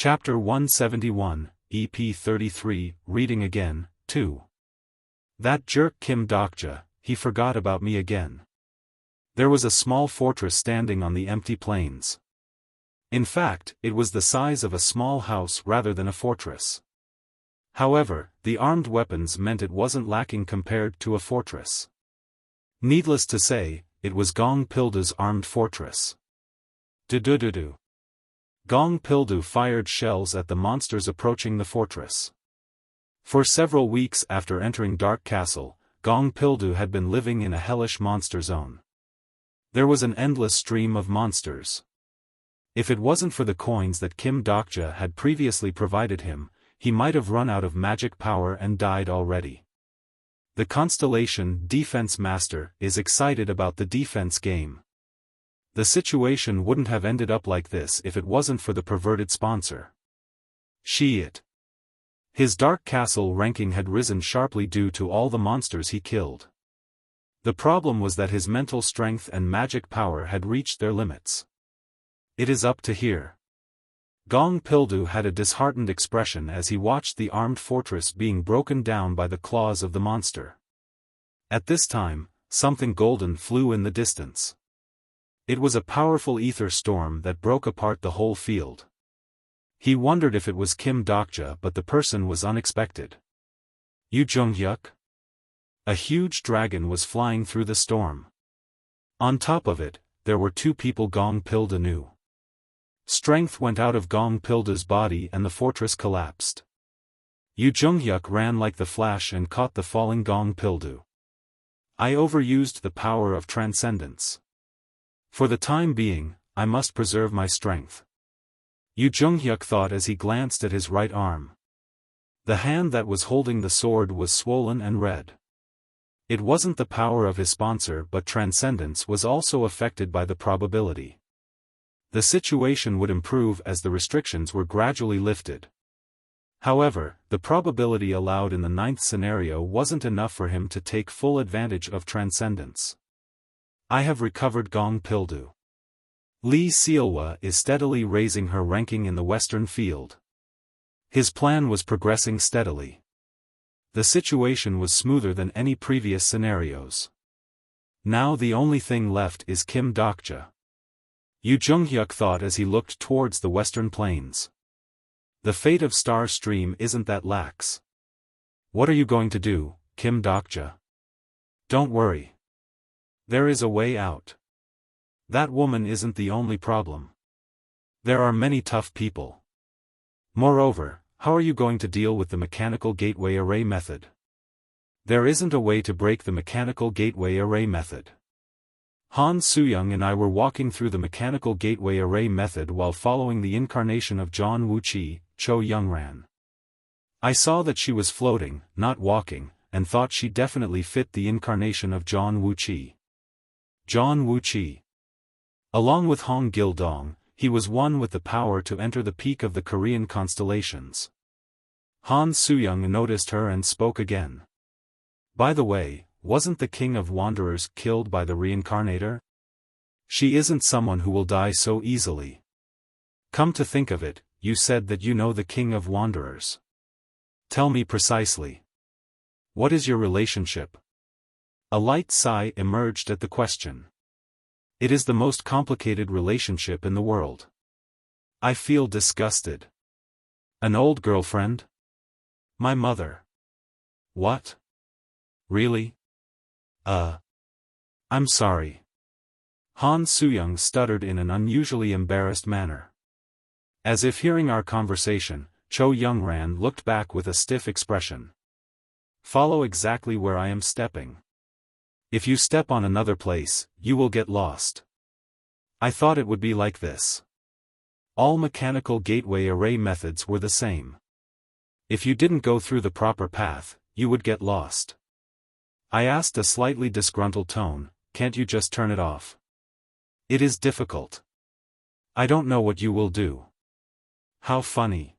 Chapter 171, EP 33, Reading Again, 2. That jerk Kim Dokja, he forgot about me again. There was a small fortress standing on the empty plains. In fact, it was the size of a small house rather than a fortress. However, the armed weapons meant it wasn't lacking compared to a fortress. Needless to say, it was Gong Pildu's armed fortress. Do. Gong Pildu fired shells at the monsters approaching the fortress. For several weeks after entering Dark Castle, Gong Pildu had been living in a hellish monster zone. There was an endless stream of monsters. If it wasn't for the coins that Kim Dokja had previously provided him, he might have run out of magic power and died already. The Constellation Defense Master is excited about the defense game. The situation wouldn't have ended up like this if it wasn't for the perverted sponsor. It. His Dark Castle ranking had risen sharply due to all the monsters he killed. The problem was that his mental strength and magic power had reached their limits. It is up to here. Gong Pildu had a disheartened expression as he watched the armed fortress being broken down by the claws of the monster. At this time, something golden flew in the distance. It was a powerful ether storm that broke apart the whole field. He wondered if it was Kim Dokja, but the person was unexpected. Yu Jung-hyuk? A huge dragon was flying through the storm. On top of it, there were two people Gong Pildu knew. Strength went out of Gong Pildu's body and the fortress collapsed. Yu Jung-hyuk ran like the flash and caught the falling Gong Pildu. I overused the power of transcendence. For the time being, I must preserve my strength. Yu Jung-hyuk thought as he glanced at his right arm. The hand that was holding the sword was swollen and red. It wasn't the power of his sponsor, but transcendence was also affected by the probability. The situation would improve as the restrictions were gradually lifted. However, the probability allowed in the 9th scenario wasn't enough for him to take full advantage of transcendence. I have recovered Gong Pildu. Lee Sealwa is steadily raising her ranking in the Western field. His plan was progressing steadily. The situation was smoother than any previous scenarios. Now the only thing left is Kim Dokja. Yu Jung-hyuk thought as he looked towards the Western Plains. The fate of Star Stream isn't that lax. What are you going to do, Kim Dokja? Don't worry. There is a way out. That woman isn't the only problem. There are many tough people. Moreover, how are you going to deal with the mechanical gateway array method? There isn't a way to break the mechanical gateway array method. Han Soo-young and I were walking through the mechanical gateway array method while following the incarnation of John Woo-chi, Cho Young-ran. I saw that she was floating, not walking, and thought she definitely fit the incarnation of John Woo-chi. John Woo-chi. Along with Hong Gil-dong, he was one with the power to enter the peak of the Korean constellations. Han Soo-young noticed her and spoke again. By the way, wasn't the King of Wanderers killed by the reincarnator? She isn't someone who will die so easily. Come to think of it, you said that you know the King of Wanderers. Tell me precisely. What is your relationship? A light sigh emerged at the question. It is the most complicated relationship in the world. I feel disgusted. An old girlfriend? My mother. What? Really? I'm sorry. Han Soo-young stuttered in an unusually embarrassed manner. As if hearing our conversation, Cho Young-ran looked back with a stiff expression. Follow exactly where I am stepping. If you step on another place, you will get lost. I thought it would be like this. All mechanical gateway array methods were the same. If you didn't go through the proper path, you would get lost. I asked a slightly disgruntled tone, can't you just turn it off? It is difficult. I don't know what you will do. How funny.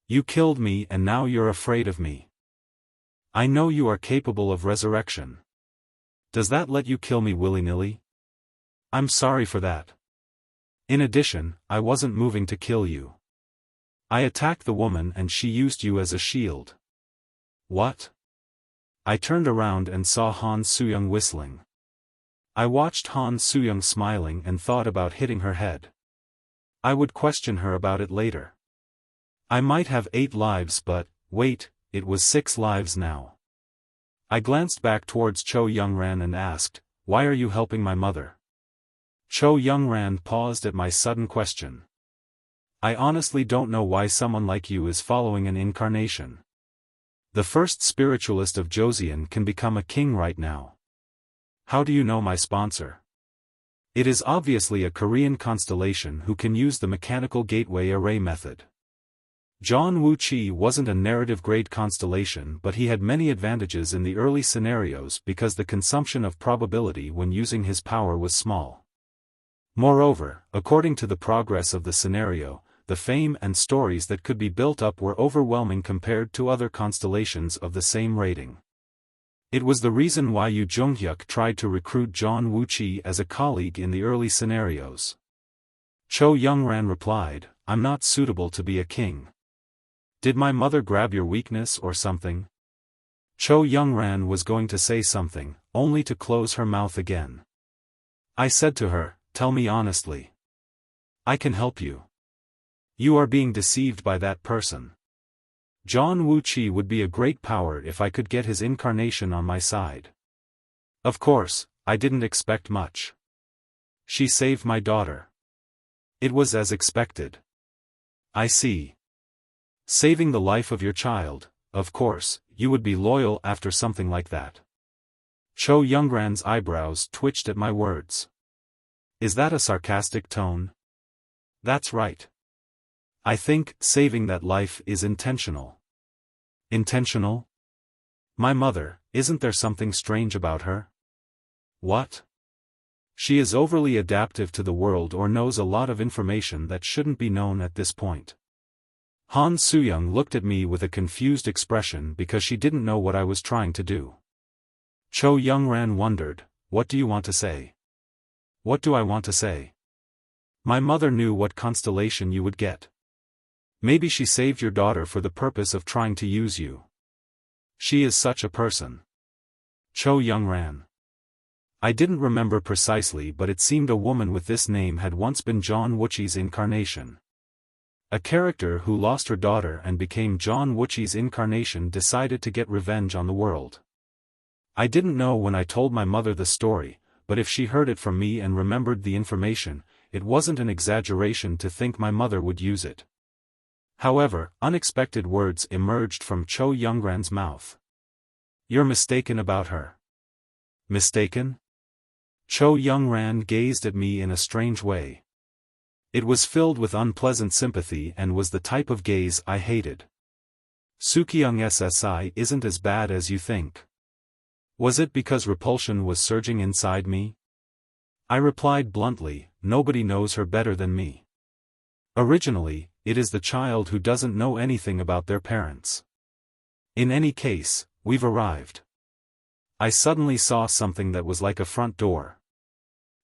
You killed me and now you're afraid of me. I know you are capable of resurrection. Does that let you kill me willy-nilly? I'm sorry for that. In addition, I wasn't moving to kill you. I attacked the woman and she used you as a shield. What? I turned around and saw Han Suyong whistling. I watched Han Suyong smiling and thought about hitting her head. I would question her about it later. I might have 8 lives but, wait, it was 6 lives now. I glanced back towards Cho Youngran and asked, "Why are you helping my mother?" Cho Youngran paused at my sudden question. "I honestly don't know why someone like you is following an incarnation. The first spiritualist of Joseon can become a king right now. How do you know my sponsor? It is obviously a Korean constellation who can use the mechanical gateway array method. John Wu-chi wasn't a narrative-grade constellation but he had many advantages in the early scenarios because the consumption of probability when using his power was small. Moreover, according to the progress of the scenario, the fame and stories that could be built up were overwhelming compared to other constellations of the same rating. It was the reason why Yu Jung-hyuk tried to recruit John Wu-chi as a colleague in the early scenarios. Cho Youngran replied, "I'm not suitable to be a king. Did my mother grab your weakness or something?" Cho Youngran was going to say something, only to close her mouth again. I said to her, "Tell me honestly. I can help you. You are being deceived by that person. John Wu-chi would be a great power if I could get his incarnation on my side." Of course, I didn't expect much. She saved my daughter. It was as expected. I see. Saving the life of your child, of course, you would be loyal after something like that. Cho Youngran's eyebrows twitched at my words. Is that a sarcastic tone? That's right. I think saving that life is intentional. Intentional? My mother, isn't there something strange about her? What? She is overly adaptive to the world or knows a lot of information that shouldn't be known at this point. Han Suyong looked at me with a confused expression because she didn't know what I was trying to do. Cho Youngran wondered, "What do you want to say?" What do I want to say? My mother knew what constellation you would get. Maybe she saved your daughter for the purpose of trying to use you. She is such a person. Cho Youngran. I didn't remember precisely but it seemed a woman with this name had once been John Wu-chi's incarnation. A character who lost her daughter and became John Wu-chi's incarnation decided to get revenge on the world. I didn't know when I told my mother the story, but if she heard it from me and remembered the information, it wasn't an exaggeration to think my mother would use it. However, unexpected words emerged from Cho Youngran's mouth. You're mistaken about her. Mistaken? Cho Youngran gazed at me in a strange way. It was filled with unpleasant sympathy and was the type of gaze I hated. Sukyung SSI isn't as bad as you think. Was it because repulsion was surging inside me? I replied bluntly, nobody knows her better than me. Originally, it is the child who doesn't know anything about their parents. In any case, we've arrived. I suddenly saw something that was like a front door.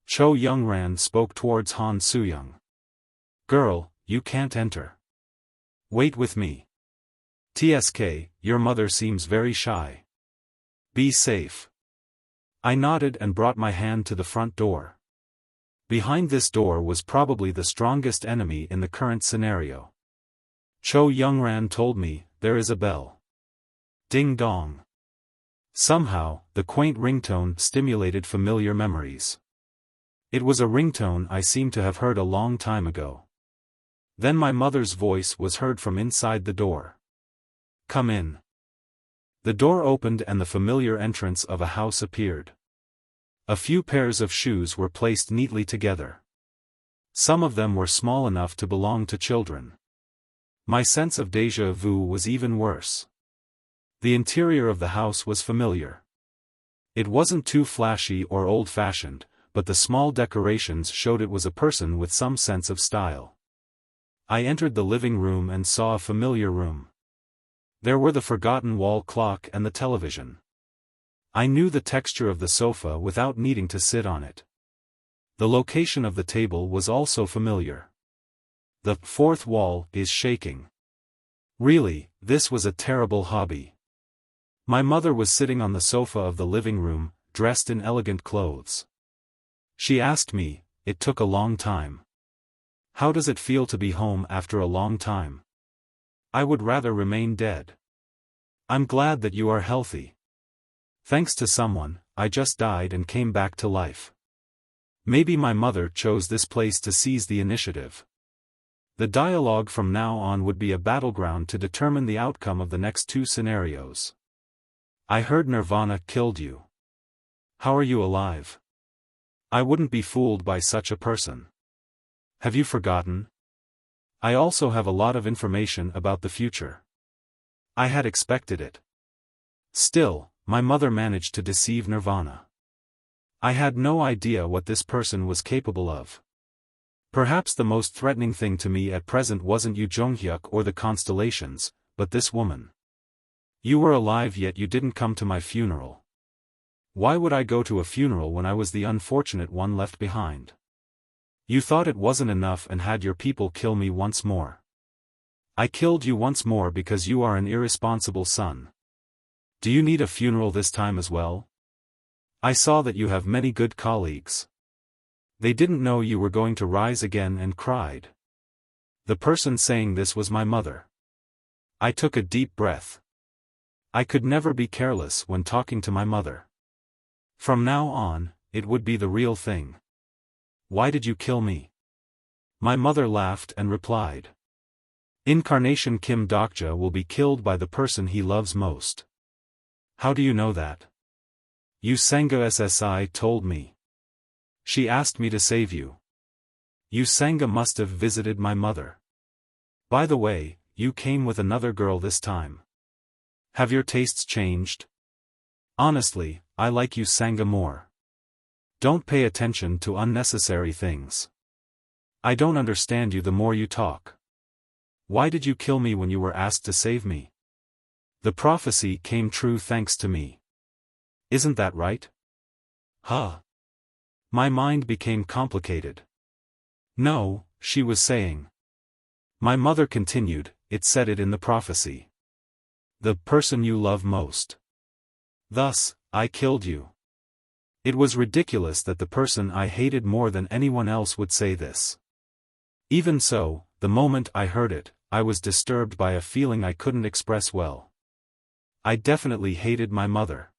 Cho Youngran spoke towards Han Suyong. Girl, you can't enter. Wait with me. TSK, your mother seems very shy. Be safe. I nodded and brought my hand to the front door. Behind this door was probably the strongest enemy in the current scenario. Cho Youngran told me, there is a bell. Ding dong. Somehow, the quaint ringtone stimulated familiar memories. It was a ringtone I seemed to have heard a long time ago. Then my mother's voice was heard from inside the door. Come in. The door opened and the familiar entrance of a house appeared. A few pairs of shoes were placed neatly together. Some of them were small enough to belong to children. My sense of déjà vu was even worse. The interior of the house was familiar. It wasn't too flashy or old-fashioned, but the small decorations showed it was a person with some sense of style. I entered the living room and saw a familiar room. There were the forgotten wall clock and the television. I knew the texture of the sofa without needing to sit on it. The location of the table was also familiar. The fourth wall is shaking. Really, this was a terrible hobby. My mother was sitting on the sofa of the living room, dressed in elegant clothes. She asked me, it took a long time. How does it feel to be home after a long time? I would rather remain dead. I'm glad that you are healthy. Thanks to someone, I just died and came back to life. Maybe my mother chose this place to seize the initiative. The dialogue from now on would be a battleground to determine the outcome of the next two scenarios. I heard Nirvana killed you. How are you alive? I wouldn't be fooled by such a person. Have you forgotten? I also have a lot of information about the future. I had expected it. Still, my mother managed to deceive Nirvana. I had no idea what this person was capable of. Perhaps the most threatening thing to me at present wasn't Yu Jonghyuk or the constellations, but this woman. You were alive yet you didn't come to my funeral. Why would I go to a funeral when I was the unfortunate one left behind? You thought it wasn't enough and had your people kill me once more. I killed you once more because you are an irresponsible son. Do you need a funeral this time as well? I saw that you have many good colleagues. They didn't know you were going to rise again and cried. The person saying this was my mother. I took a deep breath. I could never be careless when talking to my mother. From now on, it would be the real thing. Why did you kill me? My mother laughed and replied. Incarnation Kim Dokja will be killed by the person he loves most. How do you know that? Yu Sangha SSI told me. She asked me to save you. Yu Sangha must have visited my mother. By the way, you came with another girl this time. Have your tastes changed? Honestly, I like Yu Sangha more. Don't pay attention to unnecessary things. I don't understand you the more you talk. Why did you kill me when you were asked to save me? The prophecy came true thanks to me. Isn't that right? Huh? My mind became complicated. No, she was saying. My mother continued, it said it in the prophecy. The person you love most. Thus, I killed you. It was ridiculous that the person I hated more than anyone else would say this. Even so, the moment I heard it, I was disturbed by a feeling I couldn't express well. I definitely hated my mother.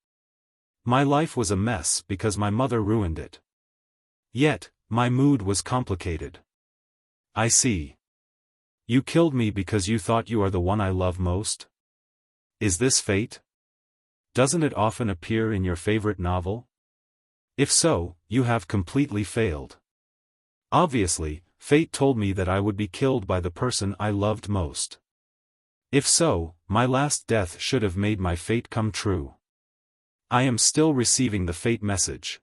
My life was a mess because my mother ruined it. Yet, my mood was complicated. I see. You killed me because you thought you are the one I love most? Is this fate? Doesn't it often appear in your favorite novel? If so, you have completely failed. Obviously, fate told me that I would be killed by the person I loved most. If so, my last death should have made my fate come true. I am still receiving the fate message.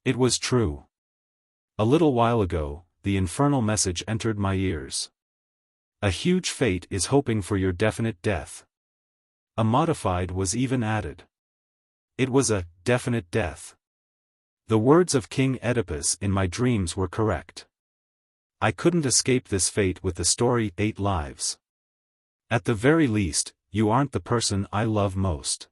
It was true. A little while ago, the infernal message entered my ears. A huge fate is hoping for your definite death. A modified was even added. It was a definite death. The words of King Oedipus in my dreams were correct. I couldn't escape this fate with the story 8 Lives. At the very least, you aren't the person I love most.